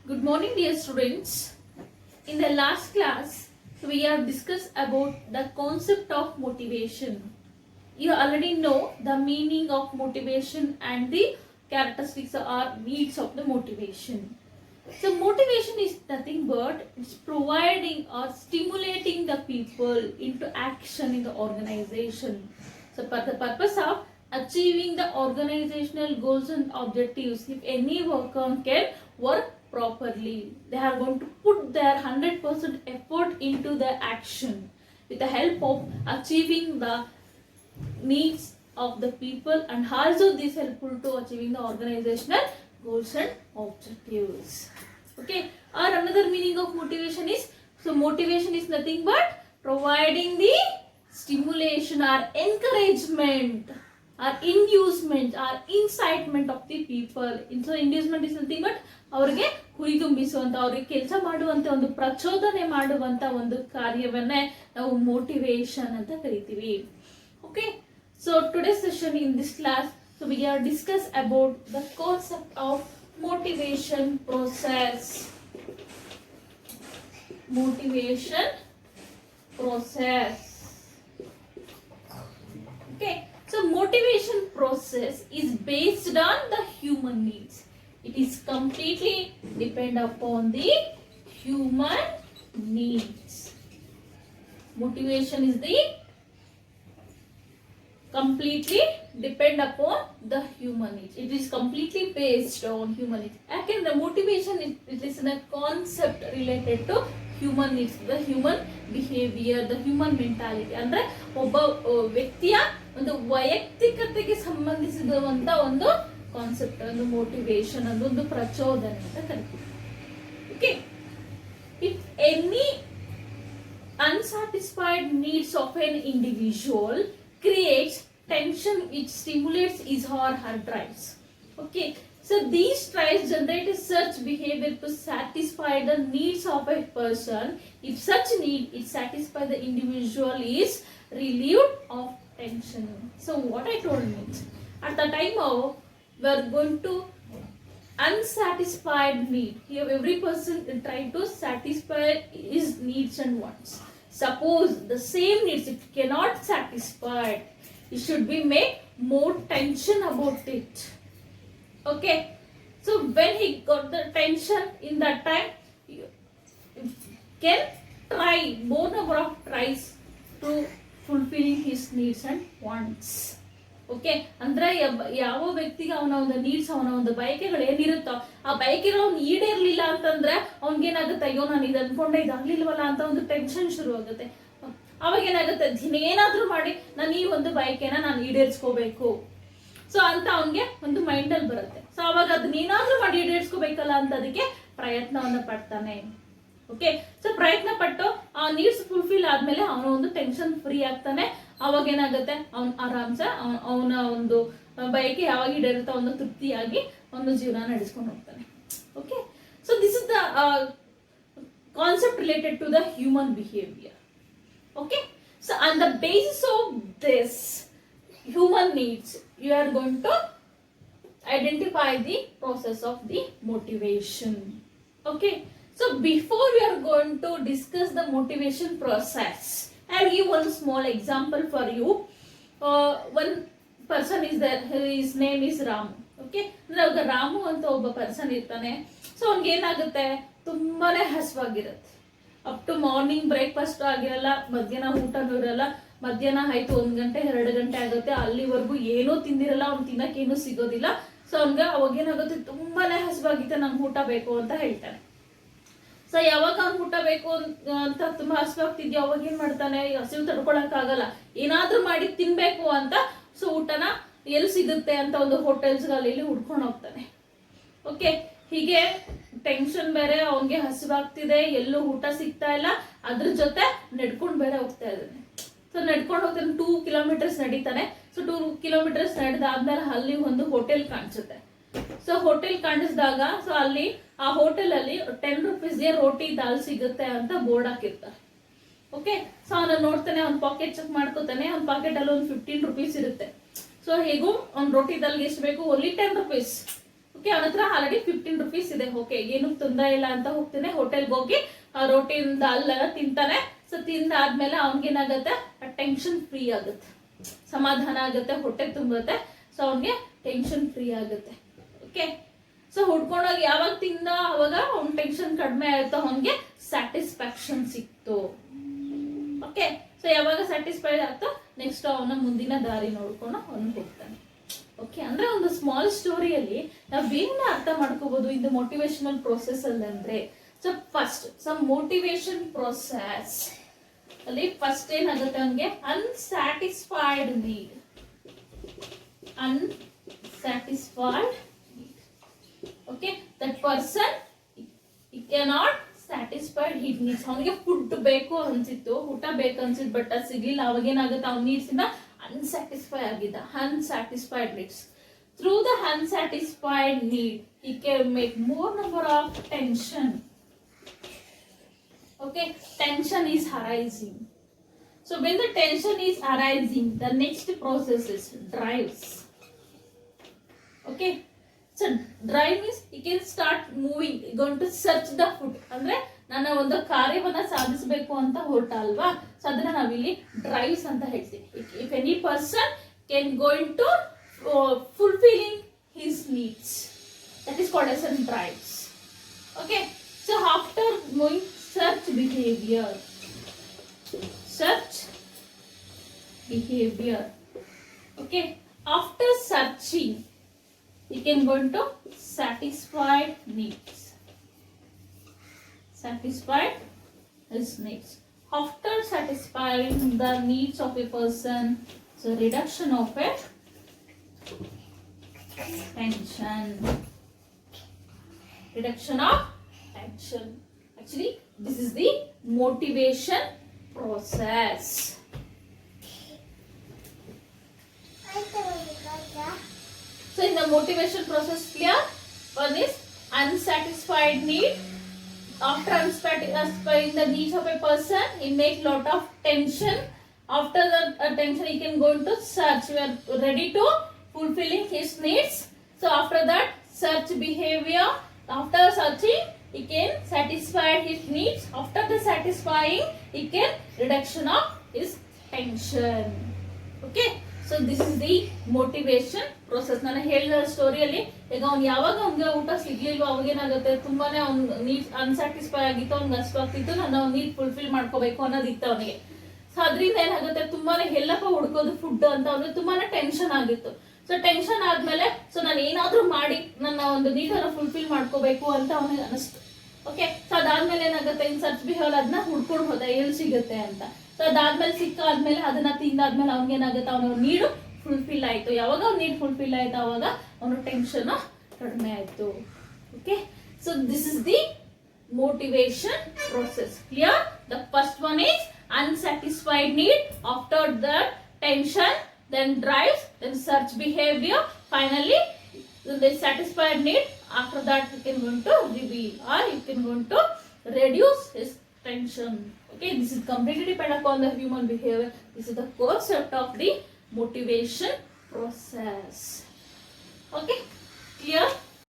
Good morning, dear students. In the last class, we have discussed about the concept of motivation. You already know the meaning of motivation and the characteristics or needs of the motivation. So, motivation is nothing but it's providing or stimulating the people into action in the organization. So, for the purpose of achieving the organizational goals and objectives, if any worker can work properly, they are going to put their 100% effort into the action with the help of achieving the needs of the people, and also this helpful to achieving the organizational goals and objectives. Okay, or another meaning of motivation is, so motivation is nothing but providing the stimulation or encouragement or inducement or incitement of the people. So inducement is nothing but ಅವರಿಗೆ ಹುರಿದುಂಬಿಸುವಂತ, ಅವರಿಗೆ ಕೆಲಸ ಮಾಡುವಂತ ಒಂದು ಪ್ರಚೋದನೆ ಮಾಡುವಂತ ಒಂದು ಕಾರ್ಯವನ್ನೇ ನಾವು motivation ಅಂತ ಕರಿತೀವಿ. Okay, so today's session in this class, so we are discuss about the concept of motivation process. Motivation process. Okay, so motivation process is based on the human needs. It is completely depend upon the human needs. Motivation is the completely depend upon the human needs. It is completely based on human needs. Again, the motivation it is a concept related to human needs, the human behavior, the human mentality. ಅಂದ್ರೆ ಒಬ್ಬ ವ್ಯಕ್ತಿಯ ಒಂದು ವೈಯಕ್ತಿಕತೆಗೆ ಸಂಬಂಧಿಸಿದಂತ ಒಂದು concept, ಒಂದು motivation, ಒಂದು ಪ್ರಚೋದನೆ ಅಂತ ಕರಿತೀವಿ. Okay, if any unsatisfied needs of an individual creates tension which stimulates his or her drives. Okay, so these drives generate such behavior to satisfy the needs of a person. If such need is satisfied, the individual is relieved of tension. So what I told means, at the time of we are going to unsatisfied need, here every person trying to satisfy his needs and wants. Suppose the same needs if cannot satisfy, it should be make more tension about it. Okay, so when he got the tension in that time, you can try more number of tries to fulfilling his needs and wants. Okay, ಅಂದ್ರೆ ಯಾವ ವ್ಯಕ್ತಿಗೆ ಅವನ ಒಂದು needs, ಅವನ ಒಂದು ಬಯಕೆಗಳು ಏನಿರುತ್ತೋ ಆ ಬಯಕೆಗಳು ಅವ್ನು ಈಡೇರ್ಲಿಲ್ಲ ಅಂತಂದ್ರೆ ಅವ್ನಿಗೇನಾಗುತ್ತೆ, ಅಯ್ಯೋ ನಾನು ಇದು ಅನ್ಕೊಂಡೆ ಇದಾಗ್ಲಿಲ್ವಲ್ಲ ಅಂತ ಒಂದು ಟೆನ್ಷನ್ ಶುರು ಆಗುತ್ತೆ. ಅವಾಗ ಏನಾಗುತ್ತೆ, ಏನಾದ್ರೂ ಮಾಡಿ ನಾನು ಈ ಒಂದು ಬಯಕೆನ ನಾನು ಈಡೇರಿಸ್ಕೋಬೇಕು ಸೊ ಅಂತ ಅವನ್ಗೆ ಒಂದು ಮೈಂಡ್ ಅಲ್ಲಿ ಬರುತ್ತೆ. ಸೊ ಅವಾಗ ಅದನ್ನೇನಾದ್ರೂ ಮಾಡಿ ಈಡೇರಿಸ್ಕೋಬೇಕಲ್ಲ ಅಂತ ಅದಕ್ಕೆ ಪ್ರಯತ್ನವನ್ನ ಪಡ್ತಾನೆ. ಓಕೆ, ಸೊ ಪ್ರಯತ್ನ ಪಟ್ಟು ಆ ನೀಡ್ಸ್ ಫುಲ್ಫಿಲ್ ಆದ್ಮೇಲೆ ಅವನ ಒಂದು ಟೆನ್ಷನ್ ಫ್ರೀ ಆಗ್ತಾನೆ. ಅವಾಗ ಏನಾಗುತ್ತೆ, ಅವನ್ ಆರಾಮ್ಸೆ ಅವನ ಒಂದು ಬಯಕೆ ಯಾವಾಗ ಈಡೇರುತ್ತೋ ಒಂದು ತೃಪ್ತಿಯಾಗಿ ಒಂದು ಜೀವನ ನಡೆಸ್ಕೊಂಡು ಹೋಗ್ತಾನೆ. Okay, so this is the concept related to the human behaviour. Okay, so on the basis of this human needs, you are going to identify the process of the motivation. Okay, so before we are going to discuss the motivation process, I will give one small example for you. One person is there, his name is Ramu. Okay, now Ramu ಅಂತ ಒಬ್ಬ person ಇರ್ತಾನೆ. So ಅವ್ನಿಗೆ ಏನಾಗುತ್ತೆ, ತುಂಬಾನೇ ಹಸುವಾಗಿರುತ್ತೆ. Up to morning breakfast ಆಗಿರಲ್ಲ, ಮಧ್ಯಾಹ್ನ ಊಟನೂ ಇರಲ್ಲ, ಮಧ್ಯಾಹ್ನ ಆಯ್ತು 1 ಗಂಟೆ 2 ಗಂಟೆ ಆಗುತ್ತೆ, ಅಲ್ಲಿವರೆಗೂ ಏನೂ ತಿಂದಿರಲ್ಲ, ಅವ್ನು ತಿನ್ನಕ್ಕೇನು ಸಿಗೋದಿಲ್ಲ. ಸೊ ಅವ್ನಿಗೆ ಅವಾಗ ಏನಾಗುತ್ತೆ, ತುಂಬಾನೇ ಹಸುವಾಗಿದೆ, ನಂಗೆ ಊಟ ಬೇಕು ಅಂತ ಹೇಳ್ತಾನೆ. ಸೊ ಯಾವಾಗ ಅವ್ನು ಊಟ ಬೇಕು ಅಂತ ತುಂಬಾ ಹಸುವಾಗ್ತಿದ್ಯೋ ಅವಾಗ ಏನ್ ಮಾಡ್ತಾನೆ, ಹಸಿವು ತಡ್ಕೊಳಕ್ ಆಗಲ್ಲ, ಏನಾದ್ರೂ ಮಾಡಿ ತಿನ್ಬೇಕು ಅಂತ ಸೊ ಊಟನ ಎಲ್ಲಿ ಸಿಗುತ್ತೆ ಅಂತ ಒಂದು ಹೋಟೆಲ್ಸ್ ಅಲ್ಲಿ ಹುಡ್ಕೊಂಡು ಹೋಗ್ತಾನೆ. ಓಕೆ, ಹೀಗೆ ಟೆನ್ಷನ್ ಬೇರೆ, ಅವನ್ಗೆ ಹಸಿವಾಗ್ತಿದೆ, ಎಲ್ಲೂ ಊಟ ಸಿಗ್ತಾ ಇಲ್ಲ, ಅದ್ರ ಜೊತೆ ನಡ್ಕೊಂಡ್ ಬೇರೆ ಹೋಗ್ತಾ ಇದ್ದಾನೆ. ಸೊ ನಡ್ಕೊಂಡು ಹೋಗ್ತಾನೆ, 2 ಕಿಲೋಮೀಟರ್ಸ್ ನಡೀತಾನೆ. ಸೊ 2 ಕಿಲೋಮೀಟರ್ಸ್ ನಡೆದಾದ್ಮೇಲೆ ಅಲ್ಲಿ ಒಂದು ಹೋಟೆಲ್ ಕಾಣಿಸುತ್ತೆ. ಸೊ ಹೋಟೆಲ್ ಕಾಣಿಸಿದಾಗ ಸೊ ಅಲ್ಲಿ ಆ ಹೋಟೆಲ್ ಅಲ್ಲಿ 10 ರೂಪೀಸ್ಗೆ ರೋಟಿ ದಾಲ್ ಸಿಗುತ್ತೆ ಅಂತ ಬೋರ್ಡ್ ಹಾಕಿರ್ತಾರೆ. ಓಕೆ, ಸೊ ಅವನ ನೋಡ್ತಾನೆ, ಅವ್ನ ಪಾಕೆಟ್ ಚೆಕ್ ಮಾಡ್ಕೋತಾನೆ, ಅವ್ನ ಪಾಕೆಟ್ ಅಲ್ಲಿ ಒಂದು 15 ರೂಪೀಸ್ ಇರುತ್ತೆ. ಸೊ ಹೇಗೂ ಅವ್ನ ರೋಟಿ ದಾಲ್ಗೆ ಎಷ್ಟು ಬೇಕು, ಓನ್ಲಿ 10 ರೂಪೀಸ್. ಓಕೆ, ಅವನ ಹತ್ರ ಆಲ್ರೆಡಿ 15 rupees ಇದೆ. ಓಕೆ, ಏನು ತೊಂದರೆ ಇಲ್ಲ ಅಂತ ಹೋಗ್ತಾನೆ, ಹೋಟೆಲ್ಗೆ ಹೋಗಿ ರೋಟಿಯಿಂದ ಅಲ್ಲೆಲ್ಲ ತಿಂತಾನೆ. ಸೊ ತಿಂದಾದ್ಮೇಲೆ ಅವ್ನಿಗೇನಾಗುತ್ತೆ, ಟೆನ್ಷನ್ ಫ್ರೀ ಆಗುತ್ತೆ, ಸಮಾಧಾನ ಆಗುತ್ತೆ, ಹೊಟ್ಟೆ ತುಂಬುತ್ತೆ. ಸೊ ಅವ್ನಿಗೆ ಟೆನ್ಷನ್ ಫ್ರೀ ಆಗುತ್ತೆ. ಓಕೆ, ಸೊ ಹುಡ್ಕೊಂಡೋಗಿ ಯಾವಾಗ ತಿಂದ ಅವಾಗ ಅವ್ನ ಟೆನ್ಷನ್ ಕಡಿಮೆ ಆಯ್ತು, ಅವನಿಗೆ ಸ್ಯಾಟಿಸ್ಫ್ಯಾಕ್ಷನ್ ಸಿಕ್ತು. ಓಕೆ, ಸೊ ಯಾವಾಗ ಸ್ಯಾಟಿಸ್ಫೈಡ್ ಆಗ್ತೋ ನೆಕ್ಸ್ಟ್ ಅವನ ಮುಂದಿನ ದಾರಿ ನೋಡ್ಕೊಂಡು ಅವನು ಹೋಗ್ತಾನೆ. ಓಕೆ, ಅಂದ್ರೆ ಒಂದು ಸ್ಮಾಲ್ ಸ್ಟೋರಿಯಲ್ಲಿ ನಾವೇನ ಅರ್ಥ ಮಾಡ್ಕೋಬಹುದು ಇದು ಮೋಟಿವೇಶನಲ್ ಪ್ರೋಸೆಸ್ ಅಲ್ಲಿ ಅಂದ್ರೆ, so first some motivation process ಅಲ್ಲಿ ಫಸ್ಟ್ ಏನಾಗುತ್ತೆ, ಅವನಿಗೆ unsatisfied need, unsatisfied need. Okay, that person he cannot satisfied his needs. ಅವನಿಗೆ ಫುಡ್ ಬೇಕು ಅನ್ಸಿತ್ತು, ಊಟ ಬೇಕು ಅನ್ಸಿತ್ತು, ಬಟ್ ಅದು ಸಿಗ್ಲಿಲ್ಲ. ಅವಾಗ ಏನಾಗುತ್ತೆ, ಅವ್ನ ನೀಡ್ಸ್ ಇಂದ ಅನ್ಸ್ಯಾಟಿಸ್ಫೈ ಆಗಿದ್ದ, unsatisfied needs. Through the unsatisfied need he can make more number of tension. Okay, tension is arising. So when the tension is arising, the next process is drives. Okay, so drive means he can start moving, going to search the food. ಅಂದ್ರೆ ನನ್ನ ಒಂದು ಕಾರ್ಯವನ್ನ ಸಾಧಿಸಬೇಕು ಅಂತ ಹೊರಟ ಅಲ್ವಾ, so ಅದನ್ನ ನಾವಿಲ್ಲಿ ಡ್ರೈವ್ಸ್ ಅಂತ ಹೇಳ್ತೀವಿ. If any person can going to fulfilling his needs, that is called as drives. Okay, so after going search behavior, search behavior. Okay, after searching you can go into satisfied needs, satisfied his needs. After satisfying the needs of a person, so reduction of a tension, reduction of tension. Actually this is the motivation process. So in the motivation process, clear? One is unsatisfied need. After satisfying the needs of a person, he makes lot of tension. After the tension, he can go into search. We are ready to fulfilling his needs. So after that, search behavior. After searching, he can satisfy his needs. After the satisfying, he can reduction of his tension. Okay, so this is the motivation process. ನಾನು ಹೇಳಿದ ಸ್ಟೋರಿಯಲ್ಲಿ ಈಗ ಅವ್ನು ಯಾವಾಗ ಅವ್ನಿಗೆ ಊಟ ಸಿಗ್ಲಿಲ್ವೋ ಅವಾಗ ಏನಾಗುತ್ತೆ, ತುಂಬಾನೇ ಅವ್ನ ನೀಡ್ ಅನ್ಸ್ಯಾಟಿಸ್ಫೈ ಆಗಿತ್ತು, ಅವ್ನಿಗೆ ಅಷ್ಟಾಗ್ತಿತ್ತು, ನಾನು ಅವ್ನ ನೀಡ್ ಫುಲ್ಫಿಲ್ ಮಾಡ್ಕೋಬೇಕು ಅನ್ನೋದಿತ್ತು ಅವನಿಗೆ. ಸೊ ಅದರಿಂದ ಏನಾಗುತ್ತೆ, ತುಂಬಾನೇ ಎಲ್ಲಪ್ಪ ಹುಡ್ಕೋದು ಫುಡ್ ಅಂತ ಅವ್ನಿಗೆ ತುಂಬಾನೇ ಟೆನ್ಷನ್ ಆಗಿತ್ತು. ಸೊ ಟೆನ್ಷನ್ ಆದ್ಮೇಲೆ ಸೊ ನಾನು ಏನಾದ್ರೂ ಮಾಡಿ ನನ್ನ ಒಂದು ನೀಡನ್ನ ಫುಲ್ಫಿಲ್ ಮಾಡ್ಕೋಬೇಕು ಅಂತ ಅವನಿಗೆ ಅನಿಸ್ತು. ಓಕೆ, ಸೊ ಅದಾದ್ಮೇಲೆ ಏನಾಗುತ್ತೆ, ಇನ್ ಸರ್ಚ್ ಬಿಹೇವಿಯರ್ ಅದನ್ನ ಹುಡ್ಕೊಂಡು ಹೋದ ಎಲ್ಲಿ ಸಿಗುತ್ತೆ ಅಂತ. ಸೊ ಅದಾದ್ಮೇಲೆ ಸಿಕ್ಕಾದ್ಮೇಲೆ ಅದನ್ನ ತಿಂದಾದ್ಮೇಲೆ ಅವ್ನಿಗೆ ಏನಾಗುತ್ತೆ, ಅವನ ನೀಡು ಫುಲ್ಫಿಲ್ ಆಯ್ತು. ಯಾವಾಗ ಅವ್ನ ನೀಡ್ ಫುಲ್ಫಿಲ್ ಆಯ್ತು ಅವಾಗ ಅವನ ಟೆನ್ಷನ್ ಕಡಿಮೆ ಆಯ್ತು. Okay, so this is the motivation process. Clear? The first one is unsatisfied need. After that, tension, then drives, then search behavior. Finally, the satisfied need. After that, you can go to reveal or you can go to reduce his tension. Okay, this is completely depend upon the human behavior. This is the concept of the motivation process. Okay, clear?